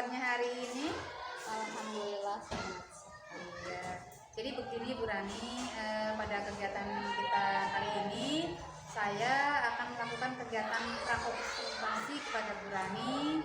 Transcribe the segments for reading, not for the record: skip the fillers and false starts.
kabarnya hari ini? Alhamdulillah sehat. Iya. Jadi begini Bu Rani, pada kegiatan kita kali ini saya akan melakukan kegiatan praobservasi kepada Bu Rani.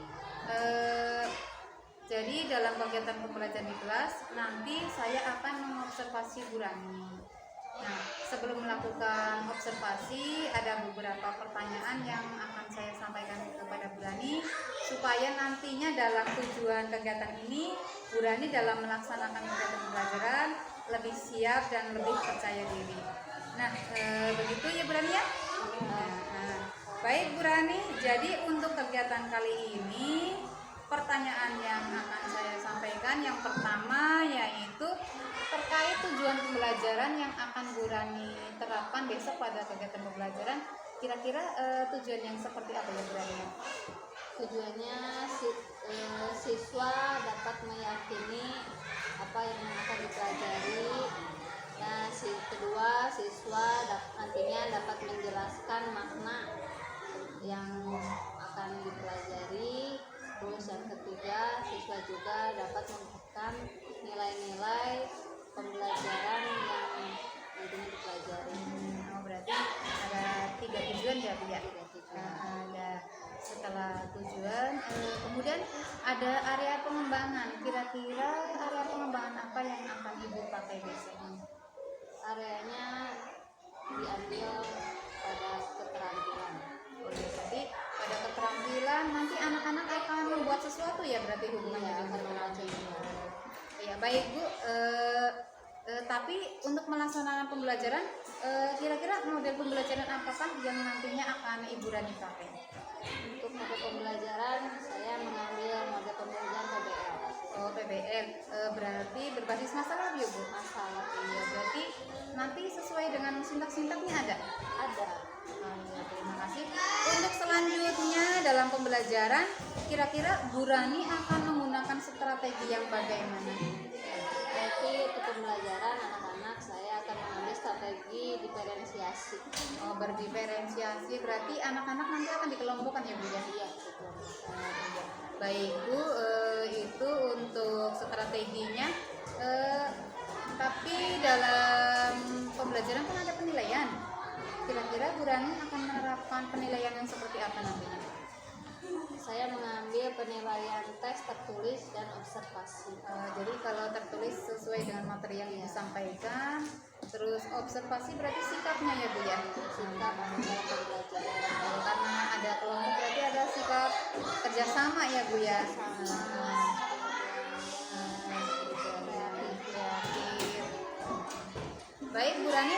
Jadi dalam kegiatan pembelajaran di kelas nanti saya akan mengobservasi Bu Rani. Nah, sebelum melakukan observasi ada beberapa pertanyaan yang akan saya sampaikan kepada Bu Rani supaya nantinya dalam tujuan kegiatan ini Bu Rani dalam melaksanakan kegiatan pembelajaran lebih siap dan lebih percaya diri. Nah, begitu ya Bu Rani ya? Baik Bu Rani, jadi untuk kegiatan kali ini pertanyaan yang akan saya sampaikan yang pertama yaitu terkait tujuan pembelajaran yang akan Bu Rani terapkan besok pada kegiatan pembelajaran. Kira-kira tujuan yang seperti apa ya Bu Rani? Tujuannya siswa dapat meyakini apa yang akan dipelajari. Nah, kedua, siswa nantinya dapat menjelaskan makna yang akan dipelajari. Terus yang ketiga, siswa juga dapat menemukan nilai-nilai pembelajaran yang nantinya dipelajari. Berarti ada 3 tujuan ya Bu ya? Ada setelah tujuan, kemudian ada area pengembangan. Kira-kira area pengembangan apa yang akan Ibu pakai besok? Areanya diambil pada keterampilan. Jadi pada keterampilan nanti anak-anak akan membuat sesuatu ya, berarti hubungannya dengan keterampilan. Ya baik Bu, tapi untuk melaksanakan pembelajaran kira-kira model pembelajaran apakah yang nantinya akan Ibu Rani pakai? Untuk model pembelajaran saya mengambil model pembelajaran PBL. Oh PBL, berarti berbasis masalah ya Bu? Masalah. Iya, berarti nanti sesuai dengan sintak-sintaknya ada? Ada. Ya, terima kasih. Untuk selanjutnya dalam pembelajaran, kira-kira Bu Rani akan menggunakan strategi yang bagaimana? Nanti untuk pembelajaran anak-anak saya akan mengambil strategi diferensiasi. Oh, berdiferensiasi berarti anak-anak nanti akan dikelompokkan ya Bu ya? Iya, betul. Baik Bu, itu untuk strateginya. Tapi dalam pembelajaran kan ada penilaian. Kira-kira Bu Rani akan menerapkan penilaian yang seperti apa nantinya? Saya mengambil penilaian tes tertulis dan observasi. Jadi kalau tertulis sesuai dengan materi yang disampaikan, terus observasi berarti sikapnya ya Bu ya? Sikap dalam pembelajaran. Karena ada kelompok berarti ada sikap kerjasama ya Bu ya? Baik Bu Rani,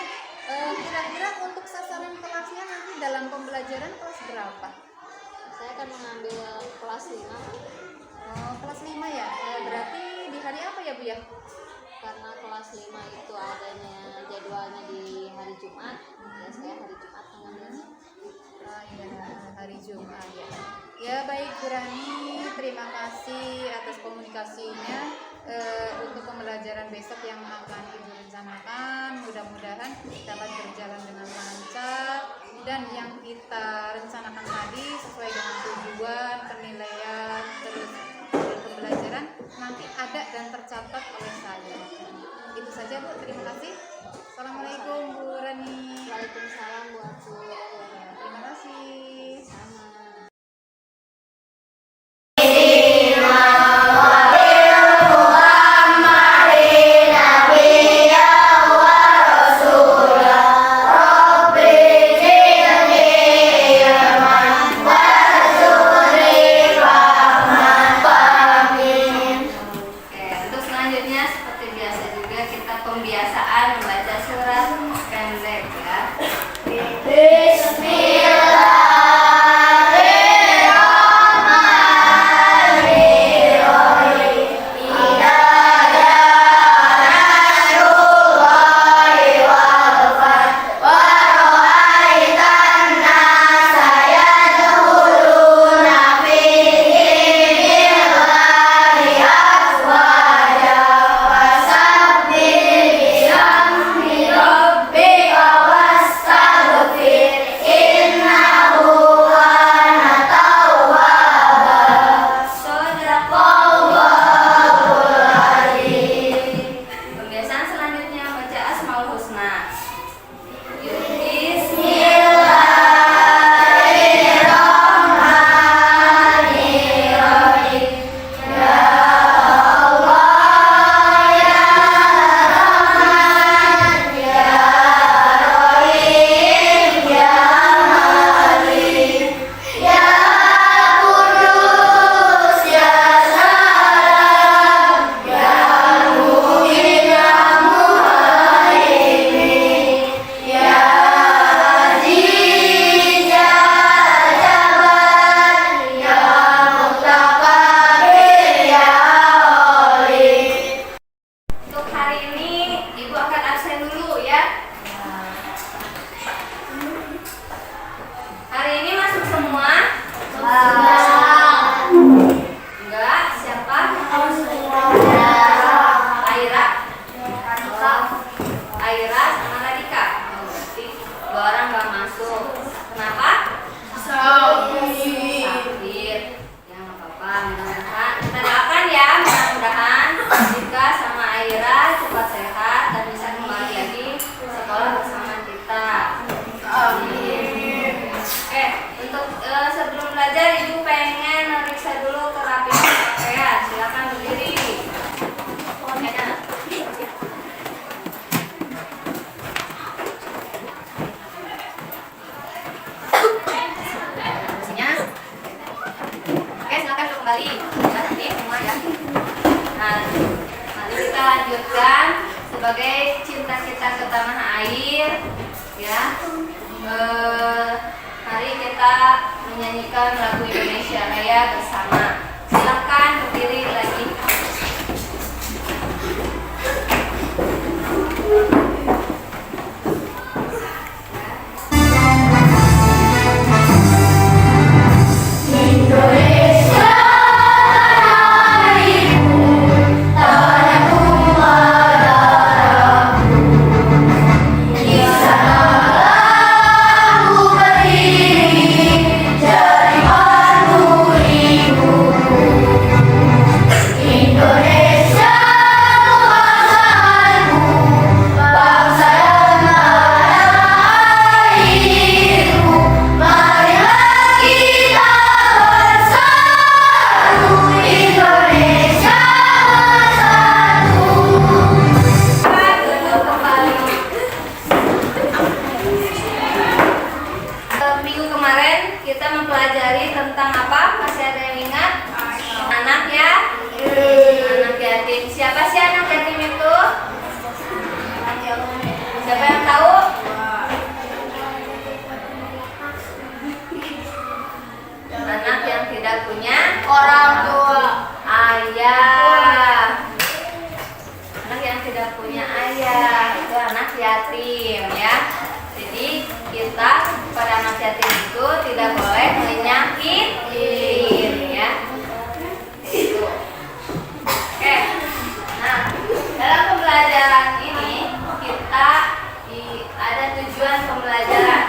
kira-kira untuk sasaran kelasnya nanti dalam pembelajaran kelas berapa? Saya akan mengambil kelas 5. Oh, kelas 5 ya? Berarti di hari apa ya Bu ya? Karena kelas 5 itu adanya jadwalnya di hari Jumat. Ya, saya hari Jumat mengambilnya. Iya, hari Jumat ya. Ya baik Bu Rani, terima kasih atas komunikasinya. Untuk pembelajaran besok yang akan Ibu rencanakan, mudah-mudahan dapat berjalan dengan lancar dan yang kita rencanakan tadi sesuai dengan tujuan, penilaian, terus pembelajaran nanti ada dan tercatat oleh saya. Itu saja Bu, terima kasih. Assalamualaikum Bu Rani. Waalaikumsalam Bu Aku. Terima kasih. Sama. Pembiasaan membaca surat pendek ya. Rabbika wastaghfir innahu lanjutkan sebagai cinta kita ke tanah air, ya. Mari kita menyanyikan lagu Indonesia Raya bersama. Silakan berdiri lagi. Minggu kemarin kita mempelajari tentang apa? Masih ada yang ingat? Anak ya? Anak yatim. Siapa sih anak yatim itu? Siapa yang tahu? Anak yang tidak punya orang tua, ayah. Anak yang tidak punya ayah itu anak yatim, ya. Jadi kita pada anak yatim itu tidak boleh menyakitin, ya. Itu. Oke. Nah, dalam pembelajaran ini kita ada tujuan pembelajaran.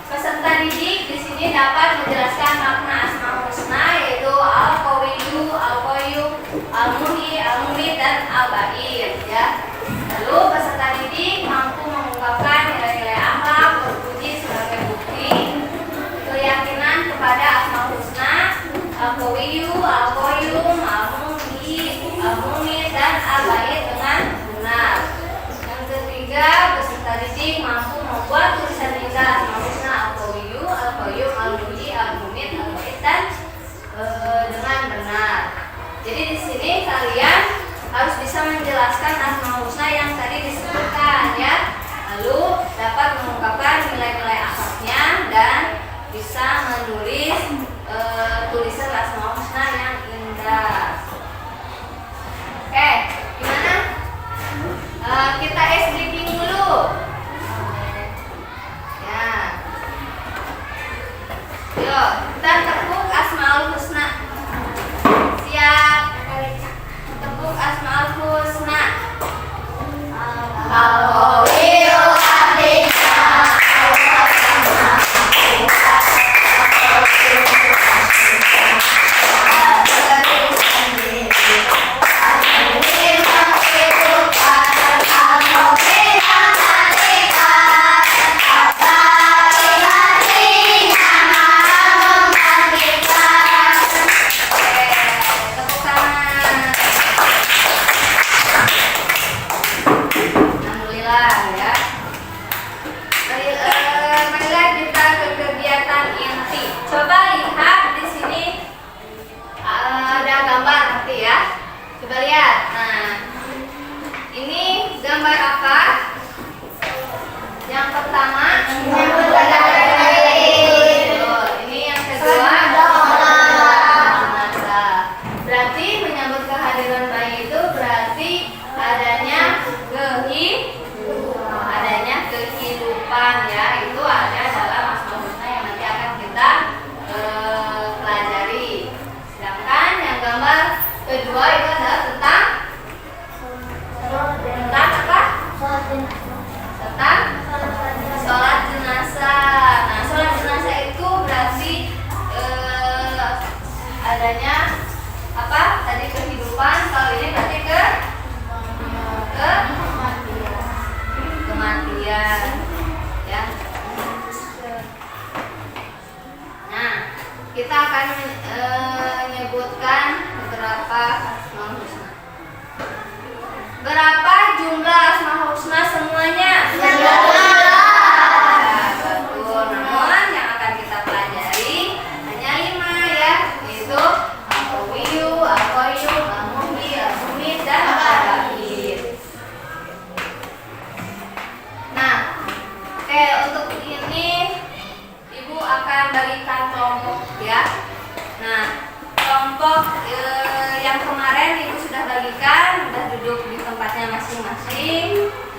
Peserta didik di sini dapat menjelaskan makna Asmaul Husna, yaitu Al-Qawiyyu, Al-Qayyum, Al-Muhyi, Al-Mumit, dan Al-Ba'id, ya. Lalu peserta didik mampu mengungkapkan nilai-nilai akhlak, berpuji sebagai bukti keyakinan kepada Asmaul Husna, Al-Qawiyyu, Al-Qayyum, Al-Muhyi, Al-Mumit, dan Al-Ba'id dengan benar. Yang ketiga, peserta didik mampu membuat tulisan ringkas Asmaul Husna, Al-Qawiyyu, Al-Qayyum, Al-Muhyi, Al-Mumit, Al-Ba'id, dan dengan benar. Jadi di sini kalian harus bisa menjelaskan Asmaul Husna yang tadi disebutkan, ya. Lalu dapat mengungkapkan nilai-nilai akhlaknya dan bisa menulis tulisan Asmaul Husna yang indah. Oke, gimana? Kita ice breaking dulu. Ya. Yuk, kita tepuk Asmaul Husna. Siap. Tepuk Asmaul Husna.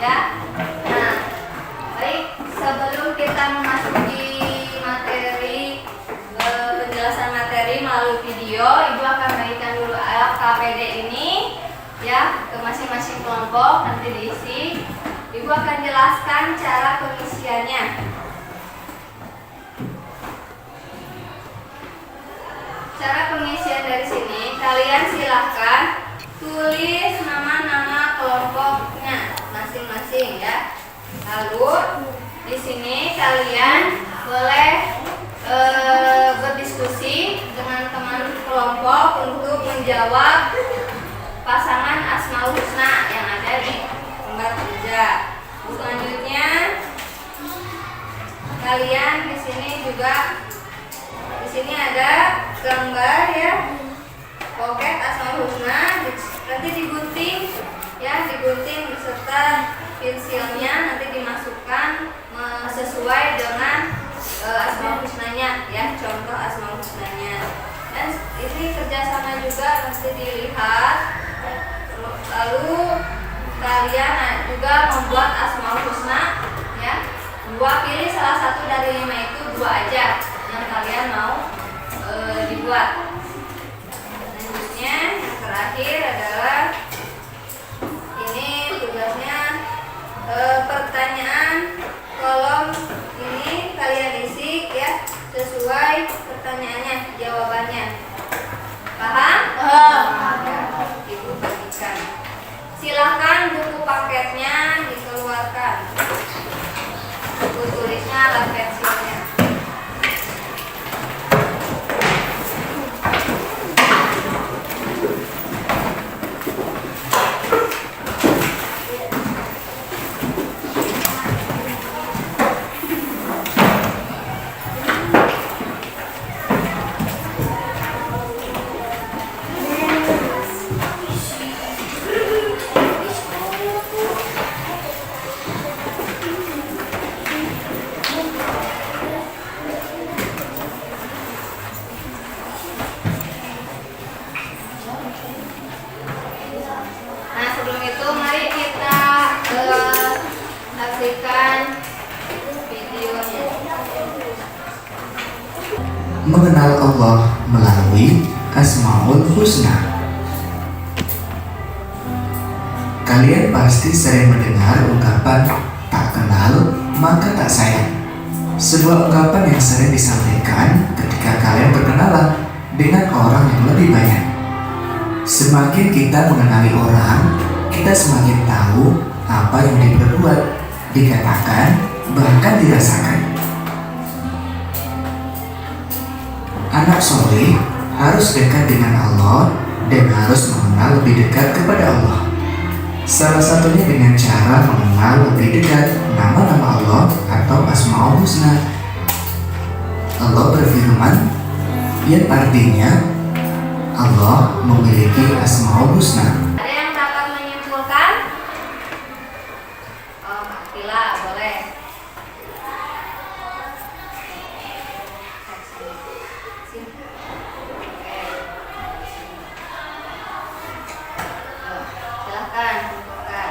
Ya. Nah, baik, sebelum kita memasuki materi penjelasan materi melalui video, Ibu akan bagikan dulu KPD ini ya ke masing-masing kelompok, nanti diisi. Ibu akan jelaskan cara pengisiannya. Cara pengisian dari sini, kalian silahkan tulis nama-nama kelompoknya masing-masing ya. Lalu di sini kalian boleh berdiskusi dengan teman kelompok untuk menjawab pasangan Asmaul Husna yang ada di lembar kerja. Selanjutnya kalian di sini juga ada gambar ya, pocket Asmaul Husna, nanti digunting ya, digunting beserta pensilnya, nanti dimasukkan sesuai dengan Asmaul Husnanya ya, contoh Asmaul Husnanya. Dan ini kerjasama juga mesti dilihat. Lalu kalian juga membuat Asmaul Husna ya, pilih salah satu dari 5 itu, 2 aja yang kalian mau dibuat. Selanjutnya yang terakhir adalah ini tugasnya, pertanyaan kolom ini kalian isi ya sesuai pertanyaannya, jawabannya. Paham? Ya, Ibu bagikan. Silakan buku paketnya dikeluarkan. Buku tulisnya dan pensilnya. Mengenal Allah melalui Asmaul Husna. Kalian pasti sering mendengar ungkapan tak kenal maka tak sayang. Sebuah ungkapan yang sering disampaikan ketika kalian berkenalan dengan orang yang lebih banyak. Semakin kita mengenali orang, kita semakin tahu apa yang diperbuat, dikatakan, bahkan dirasakan. Anak soleh harus dekat dengan Allah dan harus mengenal lebih dekat kepada Allah. Salah satunya dengan cara mengenal lebih dekat nama-nama Allah atau Asmaul Husna. Allah berfirman yang artinya Allah memiliki Asmaul Husna. Ada yang dapat menyimpulkan? Oh, Kak Tila, boleh. Silahkan buka.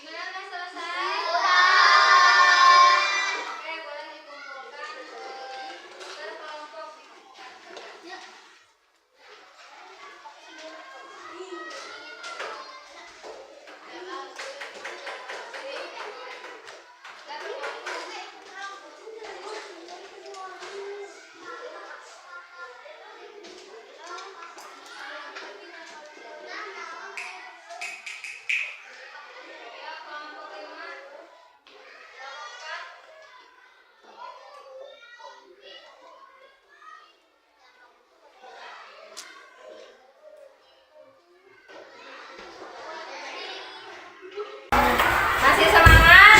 Gimana, Mas, selesai? Oke, boleh dikumpulkan berkelompok. Ya, kelompok 5. Masih semangat?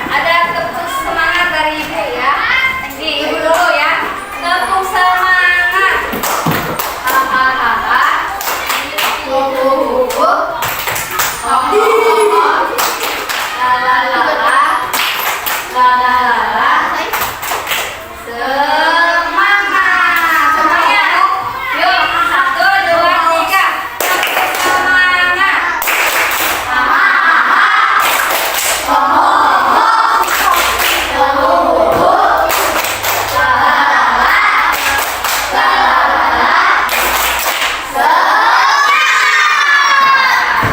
Ada tepuk semangat dari ibu ya. Di ibu dulu ya. Tepuk semangat. Hahaha. Huhuhuhu. Hohoho. Lalalala. Lalalala. Semangat. Semuanya. Yuk, 1, 2, 3. Tepuk semangat.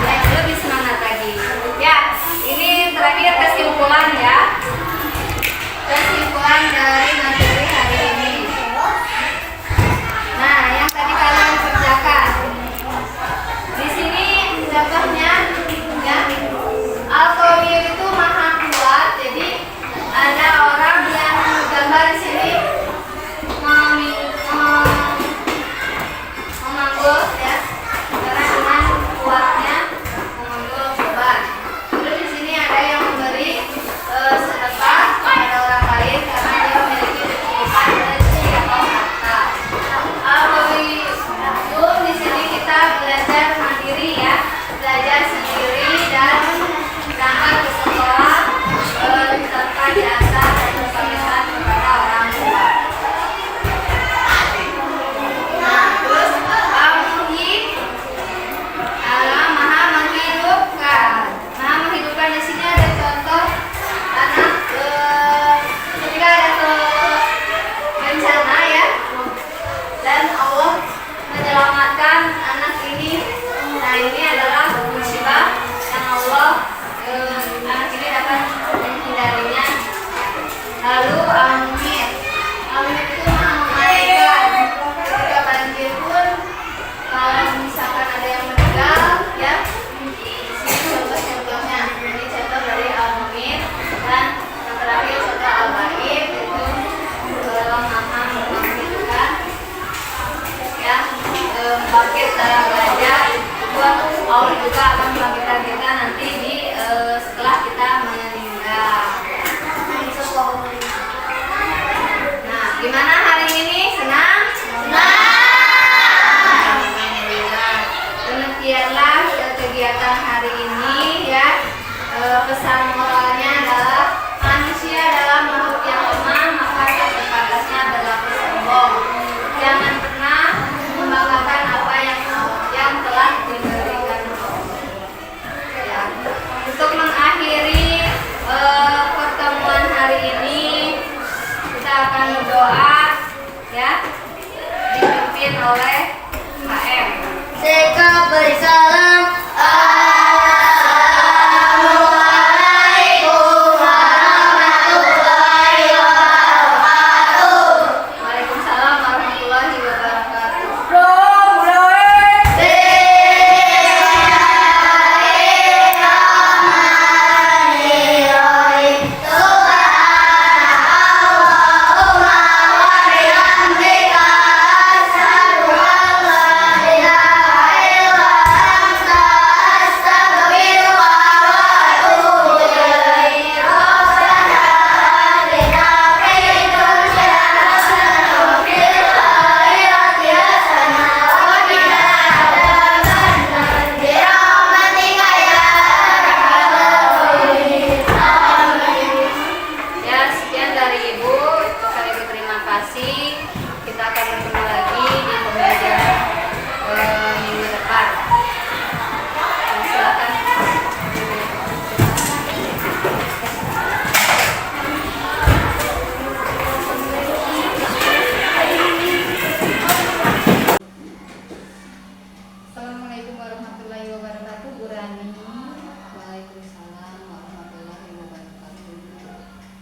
Ya, lebih semangat lagi. Ya, ini terakhir kesimpulan ya. Kesimpulan dari materi hari ini. Nah, yang tadi kalian kerjakan. Di sini contohnya ya. Al-Qawiyyu itu maha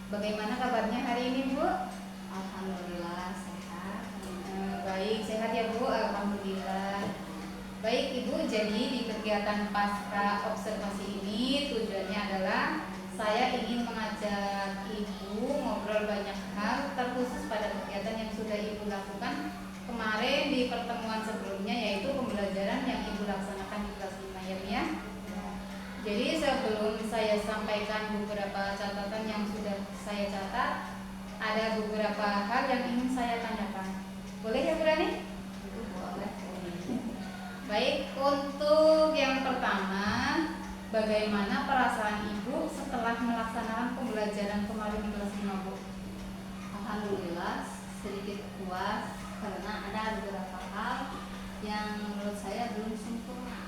Bagaimana kabarnya hari ini, Bu? Alhamdulillah sehat. Baik, sehat ya, Bu. Alhamdulillah. Baik, Ibu, jadi di kegiatan pasca observasi ini tujuannya adalah saya ingin mengajak Ibu ngobrol banyak hal terkhusus pada kegiatan yang sudah Ibu lakukan kemarin di pertemuan sebelumnya, yaitu pembelajaran yang Ibu laksanakan di kelas 5 ya, Bu ya. Jadi sebelum saya sampaikan beberapa catatan yang sudah saya catat, ada beberapa hal yang ingin saya tanyakan. Boleh ya, Bu Rani? Boleh. Baik, untuk yang pertama, bagaimana perasaan Ibu setelah melaksanakan pembelajaran kemarin di kelas 5, Bu? Alhamdulillah sedikit puas karena ada beberapa hal yang menurut saya belum sempurna.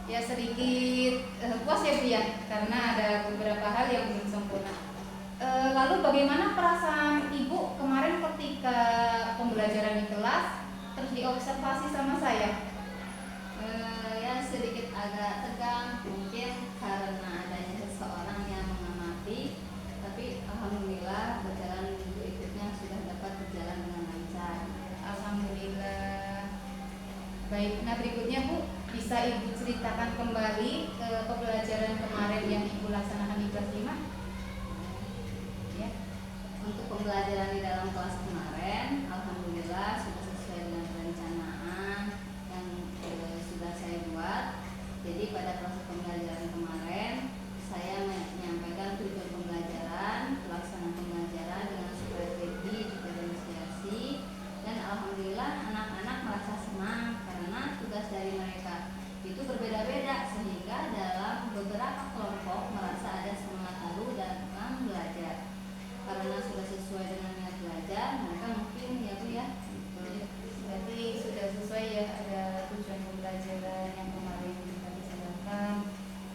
Ya sedikit puas ya, Bu ya, karena ada beberapa hal yang belum sempurna. Lalu bagaimana perasaan Ibu kemarin ketika pembelajaran di kelas terus diobservasi sama saya? Ya sedikit agak tegang mungkin karena adanya seseorang yang mengamati, tapi alhamdulillah berjalan berikutnya sudah dapat berjalan dengan lancar. Alhamdulillah. Baik, nah berikutnya Bu, bisa Ibu ceritakan kembali ke pembelajaran kemarin yang Ibu laksanakan di kelas 5? Ya. Untuk pembelajaran di dalam kelas kemarin, alhamdulillah sudah sesuai dengan perencanaan yang sudah saya buat. Jadi pada proses pembelajaran kemarin, saya menyampaikan tujuan pembelajaran, pelaksanaan pembelajaran dengan strategi juga demonstrasi, dan alhamdulillah anak-anak merasa senang karena tugas dari mereka itu berbeda-beda, sehingga dalam beberapa kelompok merasa ada semangat baru dalam belajar. Karena sudah sesuai dengan niat belajar, mereka mungkin ya Bu ya. Berarti sudah sesuai ya, ada tujuan pembelajaran yang kemarin kita bicarakan,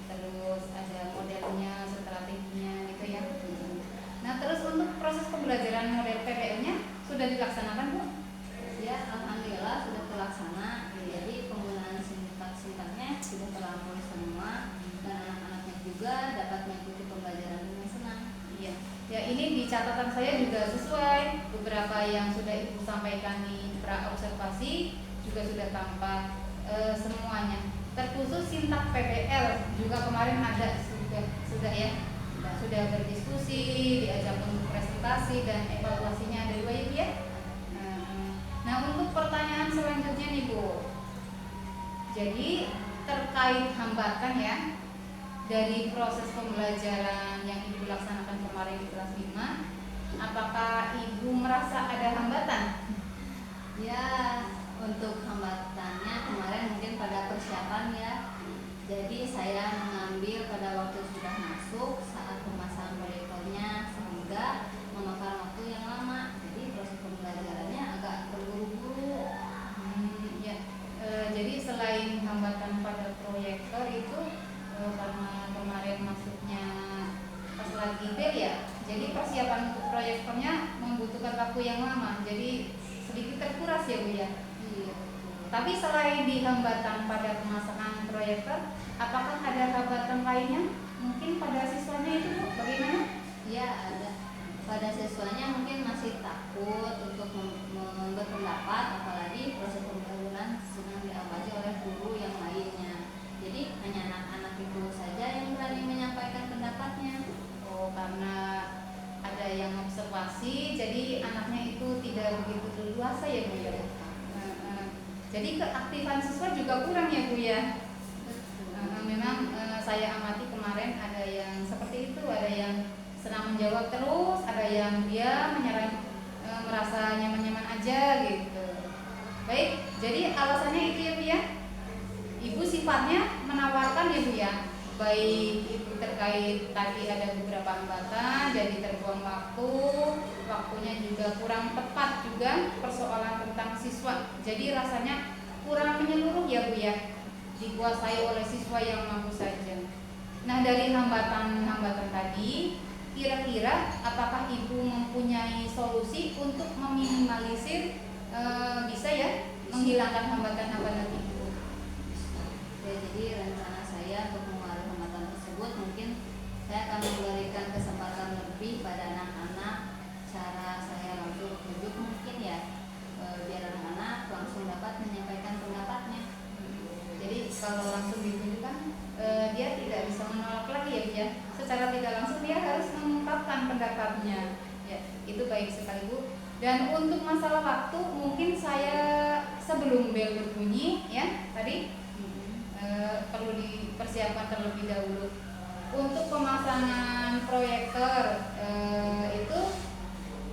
terus ada modelnya, strateginya gitu ya. Nah terus untuk proses pembelajaran model PPL-nya sudah dilaksanakan, Bu? Ya, alhamdulillah sudah terlaksana. Jadi penggunaan sintaknya sudah terampung semua, dan anak-anaknya juga dapat mengikuti pembelajaran dengan senang. Iya. Ya ini di catatan saya juga sesuai, beberapa yang sudah Ibu sampaikan di pra observasi juga sudah tampak semuanya. Terkhusus sintak PPL juga kemarin ada sudah ya, sudah berdiskusi, diajak untuk presentasi dan evaluasinya ada 2 Ibu ya. Nah untuk pertanyaan selanjutnya nih Bu, jadi terkait hambatan ya dari proses pembelajaran yang Ibu laksanakan kemarin di kelas 5, apakah Ibu merasa ada hambatan? Ya, untuk hambatannya kemarin mungkin pada persiapan ya. Jadi saya mengambil pada waktu sudah masuk saat pemasangan proyektornya, sehingga memakan waktu yang lama. Jadi proses pembelajarannya agak terburu-buru. Ya, jadi selain hambatan pada proyektor itu karena kemarin masuknya pas lagi bel ya, jadi persiapan untuk proyektornya membutuhkan waktu yang lama, jadi sedikit terkuras ya Bu ya. Iya. Tapi selain di hambatan pada pemasangan proyektor, apakah ada hambatan lainnya? Mungkin pada siswanya itu Bu, bagaimana? Ya, ada. Pada siswanya mungkin masih takut untuk berpendapat, apalagi proses pembelajaran sedang diawasi oleh guru yang lainnya. Jadi hanya anak-anak itu saja yang berani menyampaikan pendapatnya. Oh, karena ada yang observasi, jadi anaknya itu tidak begitu leluasa ya Bu ya. Jadi keaktifan siswa juga kurang ya Bu ya. Memang saya amati kemarin ada yang seperti itu, ada yang senang menjawab terus, ada yang dia merasa nyaman-nyaman aja gitu. Baik, jadi alasannya itu ya Bu ya. Ibu sifatnya menawarkan ya Bu ya, baik itu terkait tadi ada beberapa hambatan, jadi terbuang waktunya juga kurang tepat juga persoalan tentang siswa. Jadi rasanya kurang menyeluruh ya Bu ya, dikuasai oleh siswa yang mampu saja. Nah dari hambatan-hambatan tadi, kira-kira apakah Ibu mempunyai solusi untuk meminimalisir bisa ya menghilangkan hambatan-hambatan itu? Ya, jadi rencana saya untuk mengurangi hambatan tersebut, mungkin saya akan memberikan kesempatan lebih secara tidak langsung dia harus mengungkapkan pendapatnya. Ya, itu baik sekali Bu. Dan untuk masalah waktu mungkin saya sebelum bel berbunyi ya tadi perlu dipersiapkan terlebih dahulu. Untuk pemasangan proyektor itu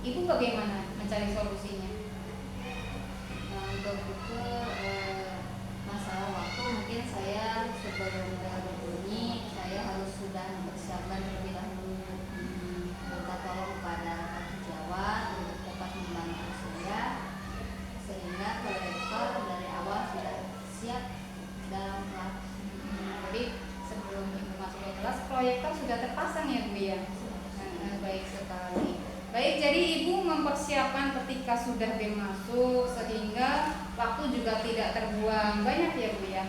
Ibu bagaimana mencari solusinya? Untuk itu masalah waktu mungkin saya sebelum bel berbunyi saya harus sudah mempersiapkan terlebih dahulu, minta tolong kepada Pak Sejawat untuk dapat membantu saya sehingga proyektor dari awal sudah siap dalam kelas. Jadi sebelum Ibu masuk ke kelas proyektor sudah terpasang ya Bu ya? Baik sekali. Baik, jadi Ibu mempersiapkan ketika sudah bel masuk sehingga waktu juga tidak terbuang banyak ya Bu ya.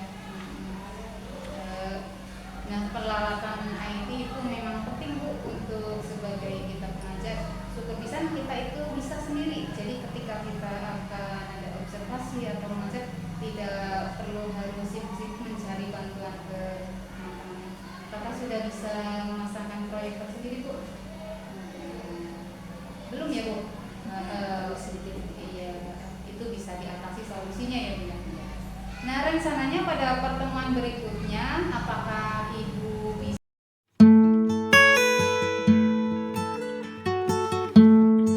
Nah, peralatan IT itu memang penting Bu untuk sebagai kita pengajar. Syukur bisa kita itu bisa sendiri. Jadi ketika kita akan ada observasi atau mengajar tidak perlu harus sibuk mencari bantuan ke teman-teman. Apakah sudah bisa memasangkan proyektor sendiri Bu? Belum ya Bu? Sedikit iya, itu bisa diatasi solusinya ya Bu ya. Nah, rencananya pada pertemuan berikutnya apakah Ibu